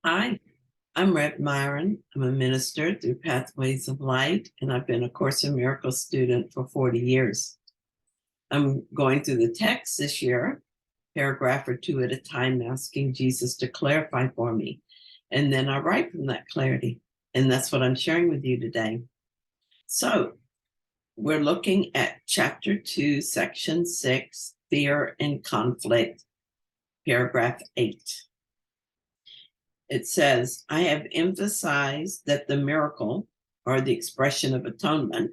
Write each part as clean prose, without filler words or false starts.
Hi, I'm Rev Myron. I'm a minister through Pathways of Light, and I've been a Course in Miracles student for 40 years. I'm going through the text this year, paragraph or two at a time, asking Jesus to clarify for me. And then I write from that clarity. And that's what I'm sharing with you today. So we're looking at chapter 2, section 6, fear and conflict, paragraph 8. It says, I have emphasized that the miracle, or the expression of atonement,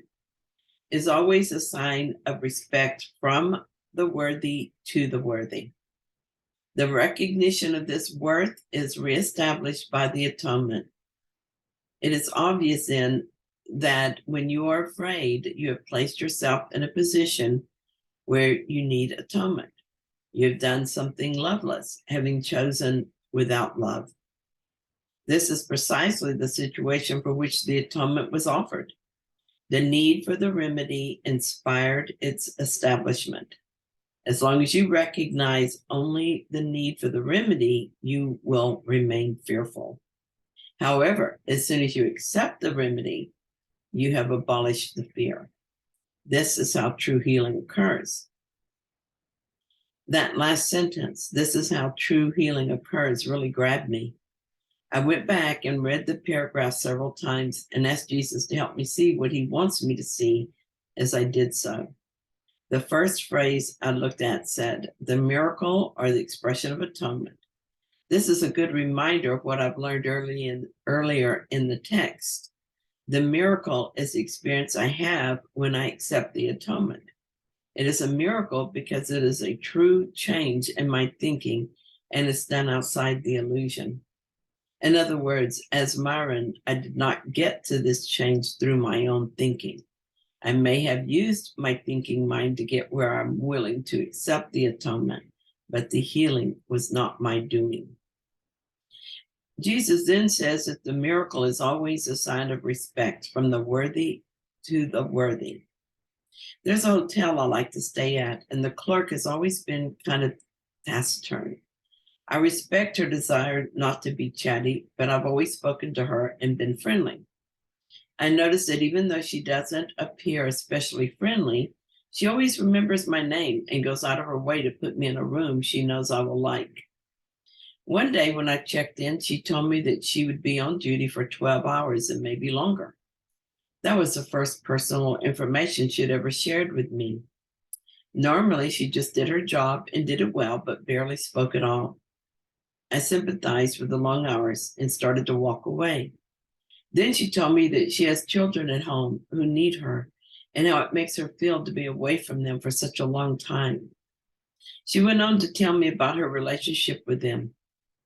is always a sign of respect from the worthy to the worthy. The recognition of this worth is reestablished by the atonement. It is obvious then that when you are afraid, you have placed yourself in a position where you need atonement. You've done something loveless, having chosen without love. This is precisely the situation for which the atonement was offered. The need for the remedy inspired its establishment. As long as you recognize only the need for the remedy, you will remain fearful. However, as soon as you accept the remedy, you have abolished the fear. This is how true healing occurs. That last sentence, this is how true healing occurs, really grabbed me. I went back and read the paragraph several times and asked Jesus to help me see what he wants me to see as I did so. The first phrase I looked at said, the miracle or the expression of atonement. This is a good reminder of what I've learned earlier in the text. The miracle is the experience I have when I accept the atonement. It is a miracle because it is a true change in my thinking and it's done outside the illusion. In other words, as Myron, I did not get to this change through my own thinking. I may have used my thinking mind to get where I'm willing to accept the atonement, but the healing was not my doing. Jesus then says that the miracle is always a sign of respect from the worthy to the worthy. There's a hotel I like to stay at, and the clerk has always been kind of taciturn. I respect her desire not to be chatty, but I've always spoken to her and been friendly. I noticed that even though she doesn't appear especially friendly, she always remembers my name and goes out of her way to put me in a room she knows I will like. One day when I checked in, she told me that she would be on duty for 12 hours and maybe longer. That was the first personal information she'd ever shared with me. Normally, she just did her job and did it well, but barely spoke at all. I sympathized with the long hours and started to walk away. Then she told me that she has children at home who need her and how it makes her feel to be away from them for such a long time. She went on to tell me about her relationship with them.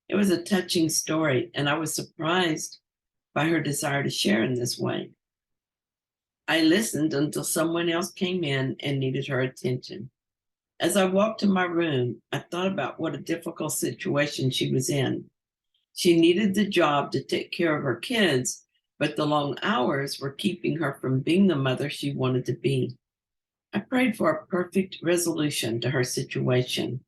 It was a touching story, and I was surprised by her desire to share in this way. I listened until someone else came in and needed her attention. As I walked to my room, I thought about what a difficult situation she was in. She needed the job to take care of her kids, but the long hours were keeping her from being the mother she wanted to be. I prayed for a perfect resolution to her situation.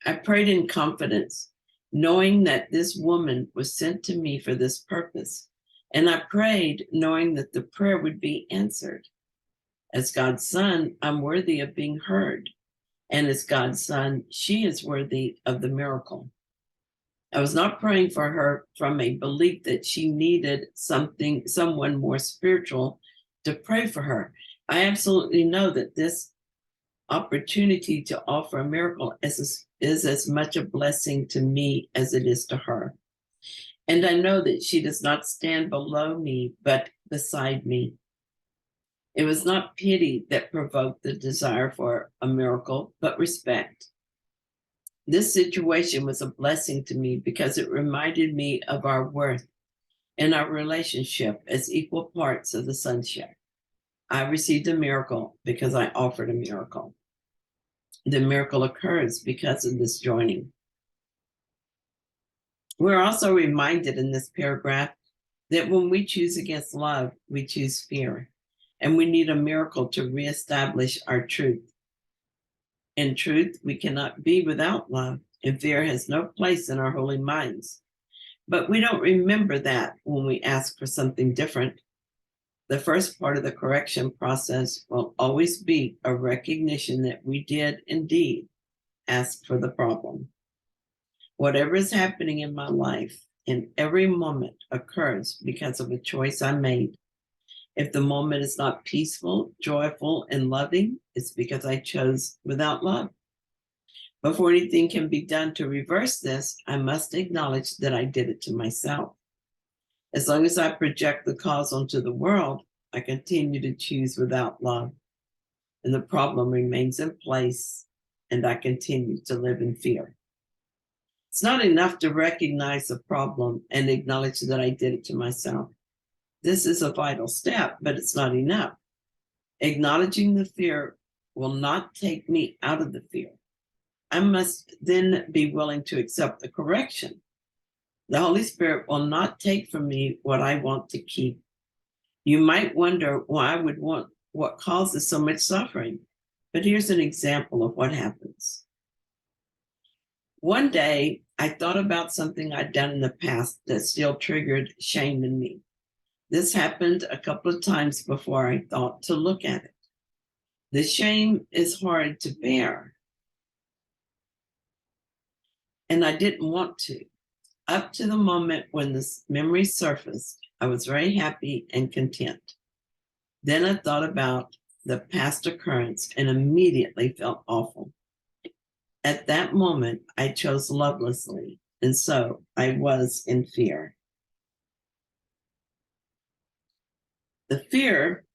I prayed in confidence, knowing that this woman was sent to me for this purpose. And I prayed knowing that the prayer would be answered. As God's son, I'm worthy of being heard. And as God's son, she is worthy of the miracle. I was not praying for her from a belief that she needed someone more spiritual to pray for her. I absolutely know that this opportunity to offer a miracle is as much a blessing to me as it is to her. And I know that she does not stand below me, but beside me. It was not pity that provoked the desire for a miracle, but respect. This situation was a blessing to me because it reminded me of our worth and our relationship as equal parts of the sonship. I received a miracle because I offered a miracle. The miracle occurs because of this joining. We're also reminded in this paragraph that when we choose against love, we choose fear, and we need a miracle to reestablish our truth. In truth, we cannot be without love, and fear has no place in our holy minds. But we don't remember that when we ask for something different. The first part of the correction process will always be a recognition that we did indeed ask for the problem. Whatever is happening in my life in every moment occurs because of a choice I made. If the moment is not peaceful, joyful, and loving, it's because I chose without love. Before anything can be done to reverse this, I must acknowledge that I did it to myself. As long as I project the cause onto the world, I continue to choose without love, and the problem remains in place, and I continue to live in fear. It's not enough to recognize the problem and acknowledge that I did it to myself. This is a vital step, but it's not enough. Acknowledging the fear will not take me out of the fear. I must then be willing to accept the correction. The Holy Spirit will not take from me what I want to keep. You might wonder why I would want what causes so much suffering, but here's an example of what happens. One day, I thought about something I'd done in the past that still triggered shame in me. This happened a couple of times before I thought to look at it. The shame is hard to bear, and I didn't want to. Up to the moment when this memory surfaced, I was very happy and content. Then I thought about the past occurrence and immediately felt awful. At that moment, I chose lovelessly, and so I was in fear. The fear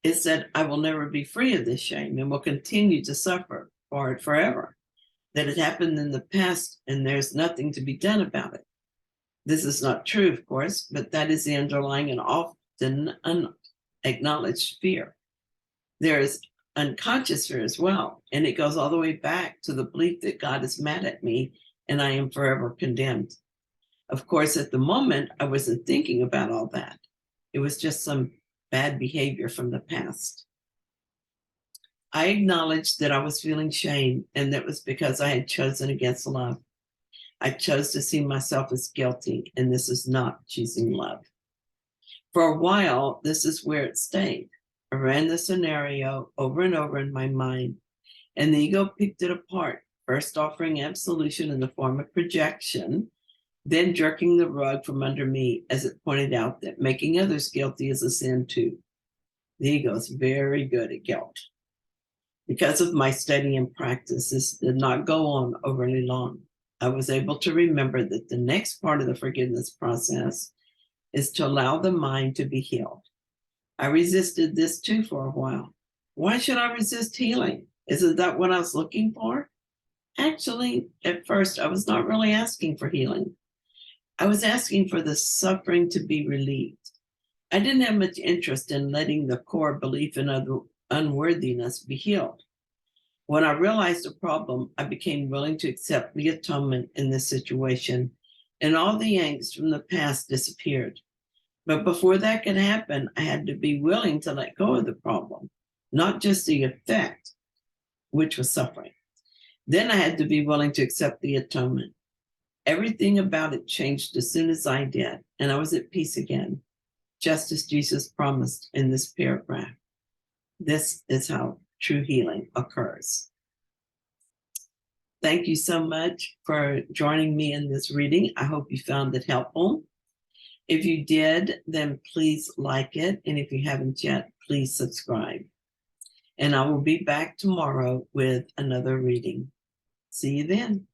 is that I will never be free of this shame and will continue to suffer for it forever, that it happened in the past and there's nothing to be done about it. This is not true, of course, but that is the underlying and often unacknowledged fear. There is unconscious fear as well, and it goes all the way back to the belief that God is mad at me and I am forever condemned. Of course, at the moment, I wasn't thinking about all that. It was just some bad behavior from the past. I acknowledged that I was feeling shame, and that was because I had chosen against love. I chose to see myself as guilty, and this is not choosing love. For a while, this is where it stayed. I ran the scenario over and over in my mind, and the ego picked it apart, first offering absolution in the form of projection, then jerking the rug from under me as it pointed out that making others guilty is a sin too. The ego is very good at guilt. Because of my study and practice, this did not go on overly long. I was able to remember that the next part of the forgiveness process is to allow the mind to be healed. I resisted this too for a while. Why should I resist healing? Isn't that what I was looking for? Actually, at first, I was not really asking for healing. I was asking for the suffering to be relieved. I didn't have much interest in letting the core belief in unworthiness be healed. When I realized the problem, I became willing to accept the atonement in this situation, and all the angst from the past disappeared. But before that could happen, I had to be willing to let go of the problem, not just the effect, which was suffering. Then I had to be willing to accept the atonement. Everything about it changed as soon as I did, and I was at peace again, just as Jesus promised in this paragraph. This is how true healing occurs. Thank you so much for joining me in this reading. I hope you found it helpful. If you did, then please like it. And if you haven't yet, please subscribe. And I will be back tomorrow with another reading. See you then.